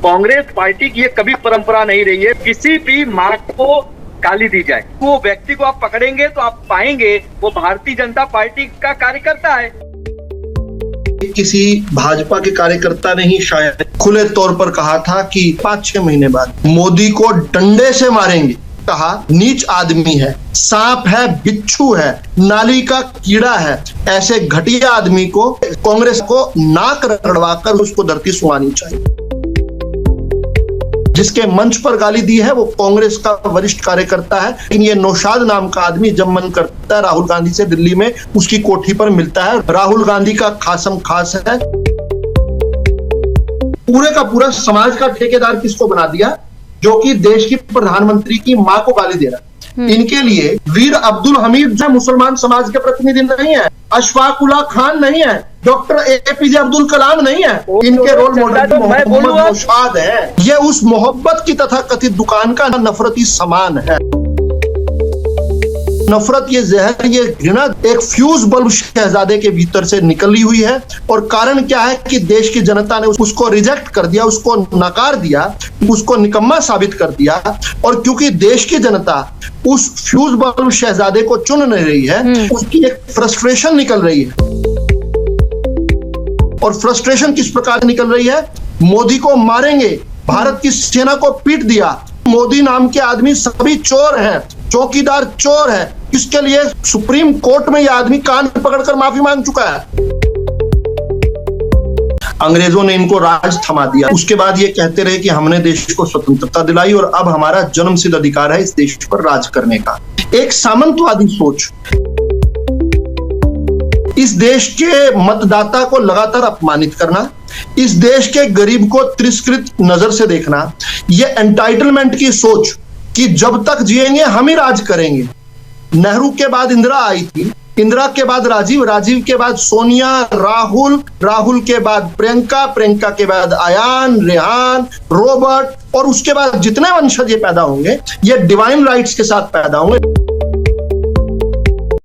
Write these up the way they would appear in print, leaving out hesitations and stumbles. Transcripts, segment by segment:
Congress party की ये कभी परंपरा नहीं रही है किसी भी माँ को गाली दी जाए। वो व्यक्ति को आप पकड़ेंगे तो आप पाएंगे वो भारतीय जनता पार्टी का कार्यकर्ता है। किसी भाजपा के कार्यकर्ता ने ही शायद खुले तौर पर कहा था कि 5-6 महीने बाद मोदी को डंडे से मारेंगे। कहा नीच आदमी है, सांप है, बिच्छू है, नाली का कीड़ा है। ऐसे घटिया आदमी को कांग्रेस को नाक रगड़वाकर उसको धरती सुहानी चाहिए। जिसके मंच पर गाली दी है वो कांग्रेस का वरिष्ठ कार्यकर्ता है, लेकिन ये नौशाद नाम का आदमी जब मन करता है राहुल गांधी से दिल्ली में उसकी कोठी पर मिलता है। राहुल गांधी का खासम खास है। पूरे का पूरा समाज का ठेकेदार किसको बना दिया? जो कि देश की प्रधानमंत्री की मां को गाली दे रहा है। इनके लिए वीर अब्दुल हमीद जो मुसलमान समाज के प्रतिनिधि नहीं है, अशफाक उल्लाह खान नहीं है, डॉक्टर एपीजे अब्दुल कलाम नहीं है, इनके रोल मॉडल मोहम्मद नौशाद है। ये उस मोहब्बत की तथाकथित दुकान का नफरती सामान है। नफरत, ये जहर, ये घृणा एक फ्यूज बल्ब शहजादे के भीतर से निकली हुई है। और कारण क्या है कि देश की जनता ने उसको रिजेक्ट कर दिया, उसको नकार दिया, उसको निकम्मा साबित कर दिया। और क्योंकि देश की जनता उस फ्यूज बल्ब शहजादे को चुन नहीं रही है, उसकी एक फ्रस्ट्रेशन निकल रही है। और फ्रस्ट्रेशन किस प्रकार निकल रही है? मोदी को मारेंगे, भारत की सेना को पीट दिया, मोदी नाम के आदमी सभी चोर हैं, चौकीदार चोर है। इसके लिए सुप्रीम कोर्ट में यह आदमी कान पकड़कर माफी मांग चुका है। अंग्रेजों ने इनको राज थमा दिया। उसके बाद ये कहते रहे कि हमने देश को स्वतंत्रता दिलाई और अब हमारा जन्मसिद्ध अधिकार है इस देश पर राज करने का। एक सामंतवादी सोच, इस देश के मतदाता को लगातार अपमानित करना, इस देश के गरीब को तिरस्कृत नजर से देखना, यह एंटाइटलमेंट की सोच कि जब तक जिएंगे हम ही राज करेंगे। नेहरू के बाद इंदिरा आई थी, इंदिरा के बाद राजीव, राजीव के बाद सोनिया, राहुल, राहुल के बाद प्रियंका, प्रियंका के बाद अयान, रेहान, रॉबर्ट, और उसके बाद जितने वंशज ये पैदा होंगे ये डिवाइन राइट्स के साथ पैदा होंगे।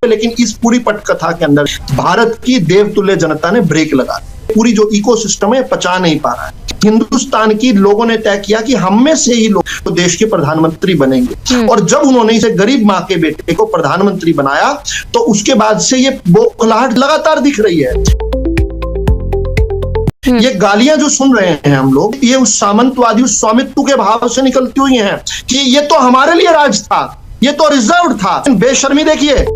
लेकिन इस पूरी पटकथा के अंदर भारत की देवतुल्य जनता ने ब्रेक लगा दी। पूरी जो इकोसिस्टम है पचा नहीं पा रहा है। हिंदुस्तान की लोगों ने तय किया कि हम में से ही लोग तो देश के प्रधानमंत्री बनेंगे। और जब उन्होंने इसे गरीब माँ के बेटे को प्रधानमंत्री बनाया तो उसके बाद से ये बौखलाहट लगातार दिख रही है। ये गालियां जो सुन रहे हैं हम लोग, ये उस सामंतवादी, उस स्वामित्व के भाव से निकलती हुई हैं कि ये तो हमारे लिए राज था, ये तो रिजर्व था। बेशर्मी देखिए।